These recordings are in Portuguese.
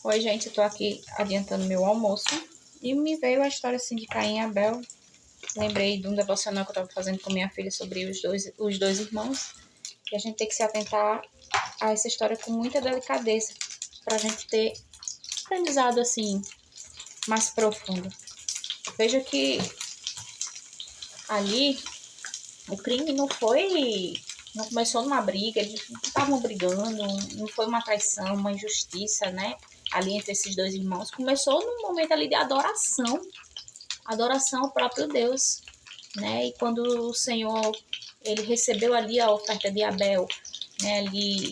Oi, gente, eu tô aqui adiantando meu almoço e me veio a história assim de Caim e Abel. Lembrei de um devocional que eu tava fazendo com minha filha sobre os dois irmãos. E a gente tem que se atentar a essa história com muita delicadeza pra gente ter aprendizado assim mais profundo. Veja que ali o crime não começou numa briga, eles não estavam brigando, não foi uma traição, uma injustiça, né? Ali entre esses dois irmãos, começou num momento ali de adoração ao próprio Deus, né? E quando o Senhor, ele recebeu ali a oferta de Abel, né? Ali,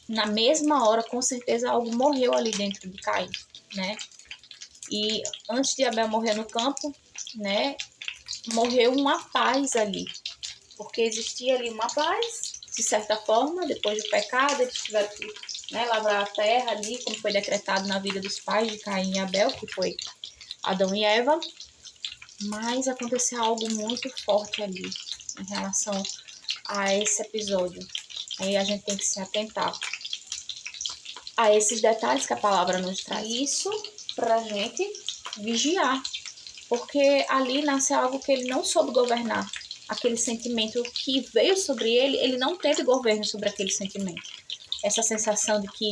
na mesma hora, com certeza algo morreu ali dentro de Caim, né? E antes de Abel morrer no campo, né? Morreu uma paz ali, porque existia ali uma paz, de certa forma, depois do pecado, eles tiveram que, né, lavrar a terra ali, como foi decretado na vida dos pais de Caim e Abel, que foi Adão e Eva, mas aconteceu algo muito forte ali em relação a esse episódio. Aí a gente tem que se atentar a esses detalhes que a palavra nos traz. Isso para a gente vigiar, porque ali nasce algo que ele não soube governar. Aquele sentimento que veio sobre ele, ele não teve governo sobre aquele sentimento. Essa sensação de que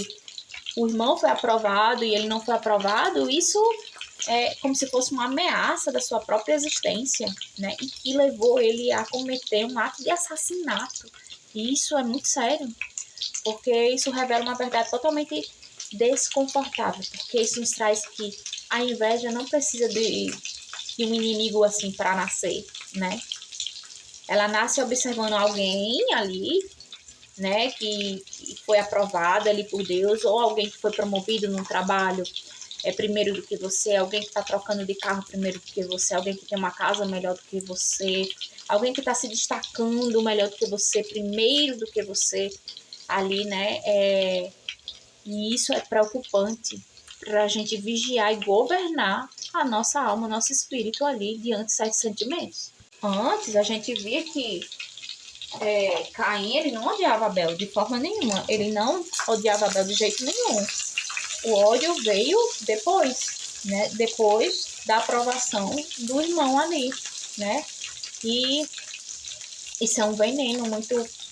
o irmão foi aprovado e ele não foi aprovado, isso é como se fosse uma ameaça da sua própria existência, né? E que levou ele a cometer um ato de assassinato. E isso é muito sério, porque isso revela uma verdade totalmente desconfortável, porque isso nos traz que a inveja não precisa de um inimigo assim para nascer, né? Ela nasce observando alguém ali, né, que foi aprovado ali por Deus, ou alguém que foi promovido num trabalho primeiro do que você, alguém que está trocando de carro primeiro do que você, alguém que tem uma casa melhor do que você, alguém que está se destacando melhor do que você, primeiro do que você ali, né? E isso é preocupante para a gente vigiar e governar a nossa alma, o nosso espírito ali diante desses sentimentos. Antes, a gente via que Caim, ele não odiava Abel de forma nenhuma. Ele não odiava Abel de jeito nenhum. O ódio veio depois, né? Depois da aprovação do irmão ali, né? E isso é um veneno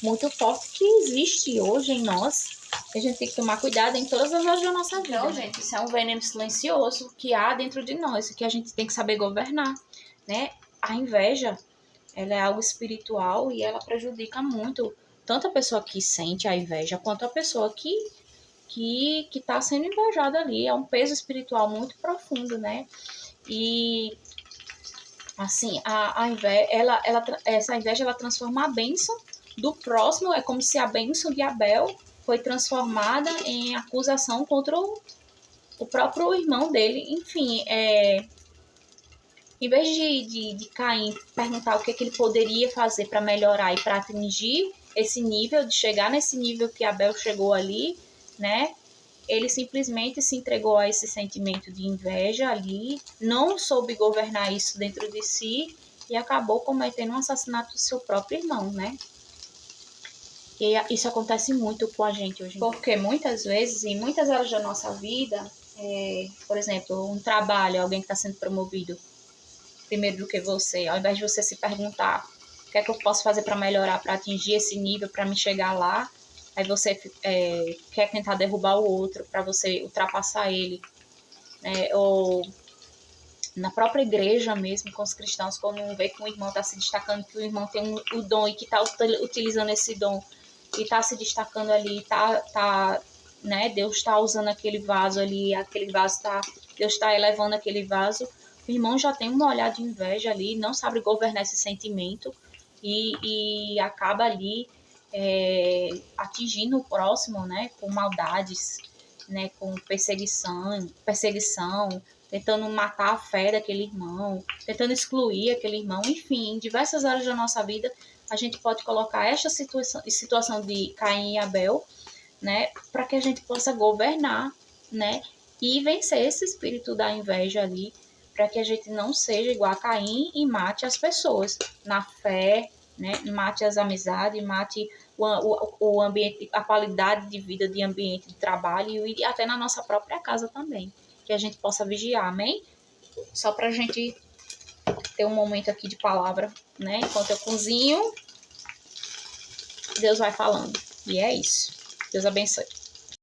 muito forte que existe hoje em nós. A gente tem que tomar cuidado em todas as áreas da nossa vida. Não, gente, isso é um veneno silencioso que há dentro de nós, que a gente tem que saber governar, né? A inveja, ela é algo espiritual e ela prejudica muito tanto a pessoa que sente a inveja quanto a pessoa que está sendo invejada ali. É um peso espiritual muito profundo, né? E assim, a inveja, essa inveja ela transforma a bênção do próximo. É como se a bênção de Abel foi transformada em acusação contra o próprio irmão dele. Enfim, em vez de Caim perguntar o que ele poderia fazer para melhorar e para atingir esse nível, de chegar nesse nível que Abel chegou ali, né? Ele simplesmente se entregou a esse sentimento de inveja ali, não soube governar isso dentro de si e acabou cometendo um assassinato do seu próprio irmão, né? E isso acontece muito com a gente hoje. Porque muitas vezes, em muitas áreas da nossa vida, por exemplo, um trabalho, alguém que está sendo promovido primeiro do que você, ao invés de você se perguntar o que é que eu posso fazer para melhorar, para atingir esse nível, para me chegar lá, aí você quer tentar derrubar o outro para você ultrapassar ele, né? Ou na própria igreja mesmo, com os cristãos, quando vê que um irmão está se destacando, que o irmão tem o dom e que está utilizando esse dom e está se destacando ali, né? Deus está usando aquele vaso ali, Deus está elevando aquele vaso. O irmão já tem um olhar de inveja ali, não sabe governar esse sentimento e acaba ali atingindo o próximo, né, com maldades, né, com perseguição, tentando matar a fé daquele irmão, tentando excluir aquele irmão. Enfim, em diversas áreas da nossa vida, a gente pode colocar esta situação de Caim e Abel, né, para que a gente possa governar, né, e vencer esse espírito da inveja ali, para que a gente não seja igual a Caim e mate as pessoas na fé, né, mate as amizades, mate o ambiente, a qualidade de vida, de ambiente de trabalho e até na nossa própria casa também. Que a gente possa vigiar, amém? Só pra gente ter um momento aqui de palavra, né? Enquanto eu cozinho, Deus vai falando. E é isso. Deus abençoe.